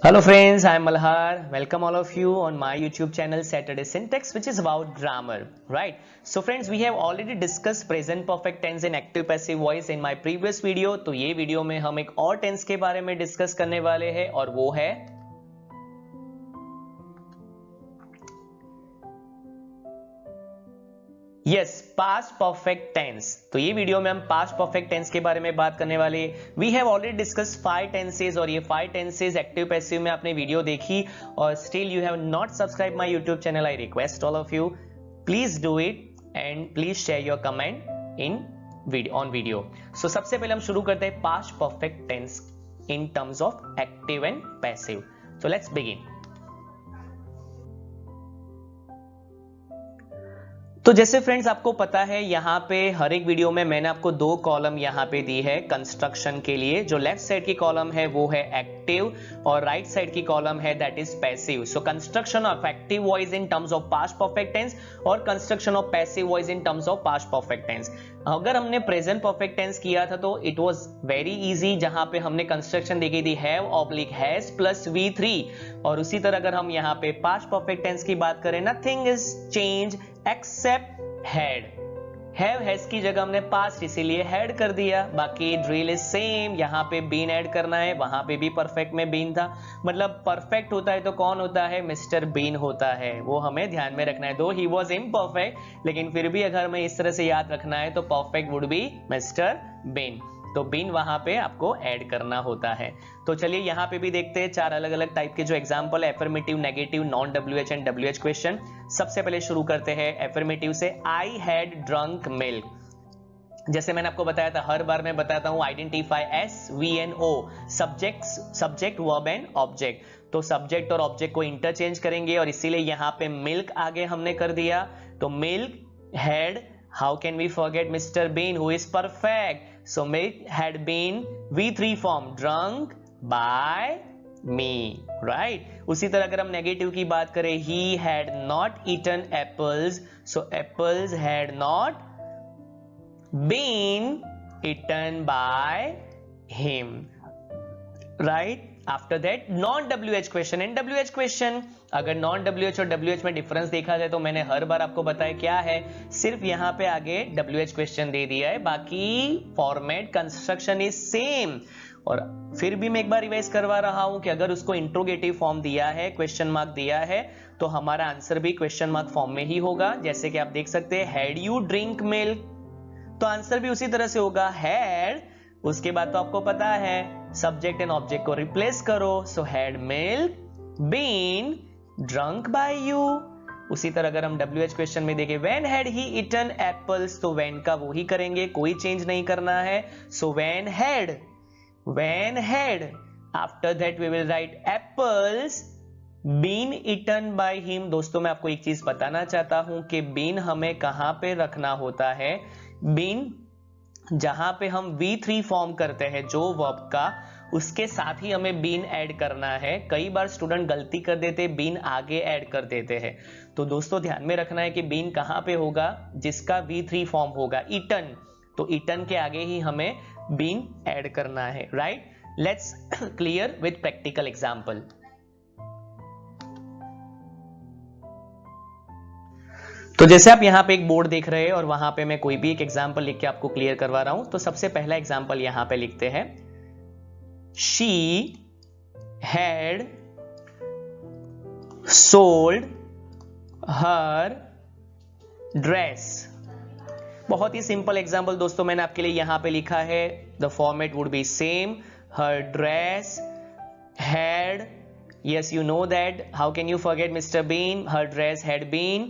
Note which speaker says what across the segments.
Speaker 1: Hello friends, I am Malhar. Welcome all of you on my YouTube channel Saturday Syntax, which is about grammar, right? So friends, we have already discussed present perfect tense and active passive voice in my previous video. तो ये video में हम एक और tense के बारे में discuss करने वाले हैं और वो है यस पास्ट परफेक्ट टेंस। तो ये वीडियो में हम पास्ट परफेक्ट टेंस के बारे में बात करने वाले। We have already discuss 5 tenses और ये 5 टेंसेज एक्टिव पैसिव में आपने वीडियो देखी और still you have not subscribe my YouTube channel. I request all of you please do it and please share your comment in video. So सबसे पहले हम शुरू करते हैं past perfect tense in terms of active and passive. So let's begin. तो जैसे friends आपको पता है यहाँ पे हर एक वीडियो में मैंने आपको 2 कॉलम यहाँ पे दी है कंस्ट्रक्शन के लिए। जो लेफ्ट साइड की कॉलम है वो है एक्टिव और राइट साइड की कॉलम है that is passive. So construction of active voice in terms of past perfect tense और construction of passive voice in terms of past perfect tense. अगर हमने प्रेजेंट परफेक्ट टेंस किया था तो it was very easy, जहां पे हमने construction देखी थी have oblique has plus V3। और उसी तरह अगर हम यहाँ पे पास्ट परफेक्ट टेंस की बात करें, nothing is change except had. Have has की जगह हमने पास्ट इसीलिए हैड कर दिया। बाकी ड्रिल इज सेम, यहाँ पे बीन ऐड करना है, वहां पे भी परफेक्ट में बीन था। मतलब परफेक्ट होता है तो कौन होता है? मिस्टर बीन होता है। वो हमें ध्यान में रखना है। दो ही वॉज इम्परफेक्ट, लेकिन फिर भी अगर हमें इस तरह से याद रखना है तो perfect would be Mister Bean. तो बीन वहां पे आपको ऐड करना होता है। तो चलिए यहाँ पे भी देखते हैं 4 अलग अलग टाइप के जो एग्जांपल है, affirmative, negative, non WH and WH question. सबसे पहले शुरू करते हैं एफर्मेटिव से। I had drunk milk. जैसे मैंने आपको बताया था, हर बार मैं बताता हूं identify SVNO, subject verb and object. तो सब्जेक्ट और ऑब्जेक्ट को इंटरचेंज करेंगे और इसीलिए यहां पे मिल्क आगे हमने कर दिया। तो milk had, how can we forget Mister Bean who is perfect. So milk had been V3 form, drunk by me, right? उसी तरह अगर हम नेगेटिव की बात करें, he had not eaten apples, so apples had not been eaten by him, right? After that non WH question and WH question। अगर non WH और WH में डिफरेंस देखा जाए तो मैंने हर बार आपको बताया क्या है, सिर्फ यहां पे आगे WH क्वेश्चन दे दिया है, बाकी फॉर्मेट कंस्ट्रक्शन इज सेम। और फिर भी मैं एक बार रिवाइज करवा रहा हूं कि अगर उसको इंट्रोगेटिव फॉर्म दिया है, क्वेश्चन मार्क दिया है, तो हमारा आंसर भी क्वेश्चन मार्क फॉर्म में ही होगा। जैसे कि आप देख सकते हैं, हैड यू ड्रिंक मिल्क, तो आंसर भी उसी तरह से होगा हैड। उसके बाद तो आपको पता है सब्जेक्ट एंड ऑब्जेक्ट को रिप्लेस करो, so had milk been drunk by you. उसी तरह अगर हम WH क्वेश्चन में देखें, when had he eaten apples, तो व्हेन का वो ही करेंगे, कोई चेंज नहीं करना है। So when had after that we will write apples been eaten by him. दोस्तों मैं आपको एक चीज बताना चाहता हूं कि बीन हमें कहां पे रखना होता है। बीन जहां पे हम V3 फॉर्म करते हैं जो वर्ब का, उसके साथ ही हमें बीन ऐड करना है। कई बार स्टूडेंट गलती कर देते, बीन आगे ऐड कर देते हैं। तो दोस्तों ध्यान में रखना है कि बीन कहां पे होगा, जिसका V3 फॉर्म होगा ईटन, तो ईटन के आगे ही हमें बीन ऐड करना है, right? Let's clear with practical example. तो जैसे आप यहां पे एक बोर्ड देख रहे हैं और वहां पे मैं कोई भी एक एग्जांपल लिख के आपको क्लियर करवा रहा हूं। तो सबसे पहला एग्जांपल यहां पे लिखते हैं, she had sold her dress. बहुत ही सिंपल एग्जांपल दोस्तों मैंने आपके लिए यहां पे लिखा है। The format would be same, her dress had, yes you know that, how can you forget Mr. Bean, her dress had been,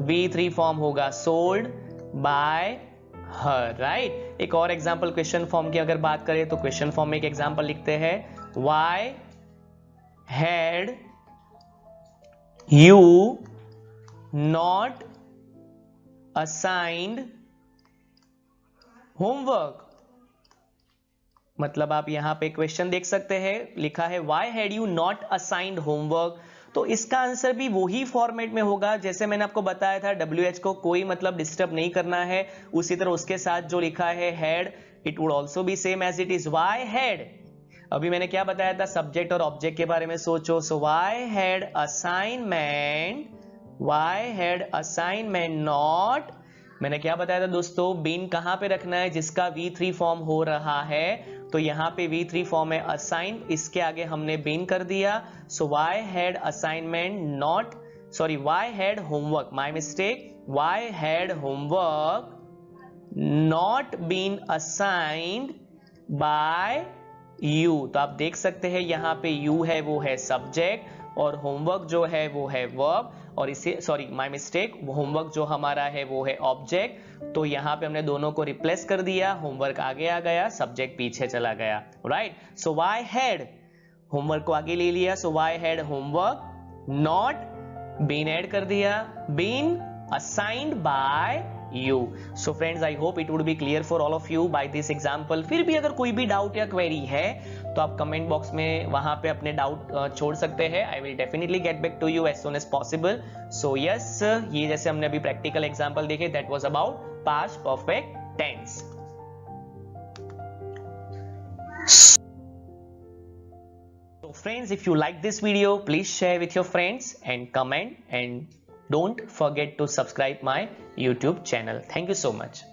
Speaker 1: V3 form होगा sold by her, right? एक और एग्जांपल क्वेश्चन फॉर्म की अगर बात करें तो question form में एक एग्जांपल लिखते हैं, why had you not assigned homework। मतलब आप यहां पे क्वेश्चन देख सकते हैं, लिखा है why had you not assigned homework. तो इसका आंसर भी वही फॉर्मेट में होगा जैसे मैंने आपको बताया था। WH को कोई मतलब डिस्टर्ब नहीं करना है। उसी तरह उसके साथ जो लिखा है had, it would also be same as it is, why had अभी मैंने क्या बताया था, सब्जेक्ट और ऑब्जेक्ट के बारे में सोचो। सो वाई हैड असाइनमेंट नॉट, मैंने क्या बताया था दोस्तों, बीन कहां पे रखना है, जिसका V3 फॉर्म हो रहा है, तो यहां पे V3 फॉर्म है असाइन, इसके आगे हमने बीन कर दिया। So why had assignment not, sorry why had homework, my mistake, why had homework not been assigned by you. तो आप देख सकते हैं यहां पे यू है वो है सब्जेक्ट और होमवर्क जो है वो है वर्ब, और इसे सॉरी माय मिस्टेक, होमवर्क जो हमारा है वो है ऑब्जेक्ट। तो यहां पे हमने दोनों को रिप्लेस कर दिया, होमवर्क आगे आ गया, सब्जेक्ट पीछे चला गया, right. So why had, homework को आगे ले लिया, so why had homework not, been add कर दिया, been assigned by you. So friends, I hope it would be clear for all of you by this example. फिर भी अगर कोई भी डाउट या क्वेरी है तो आप कमेंट बॉक्स में वहां पे अपने डाउट छोड़ सकते हैं। I will definitely get back to you as soon as possible. So yes, ये जैसे हमने अभी प्रैक्टिकल एग्जांपल देखे, that was about past perfect tense. So friends, if you like this video, please share with your friends and comment, and don't forget to subscribe my YouTube channel. Thank you so much.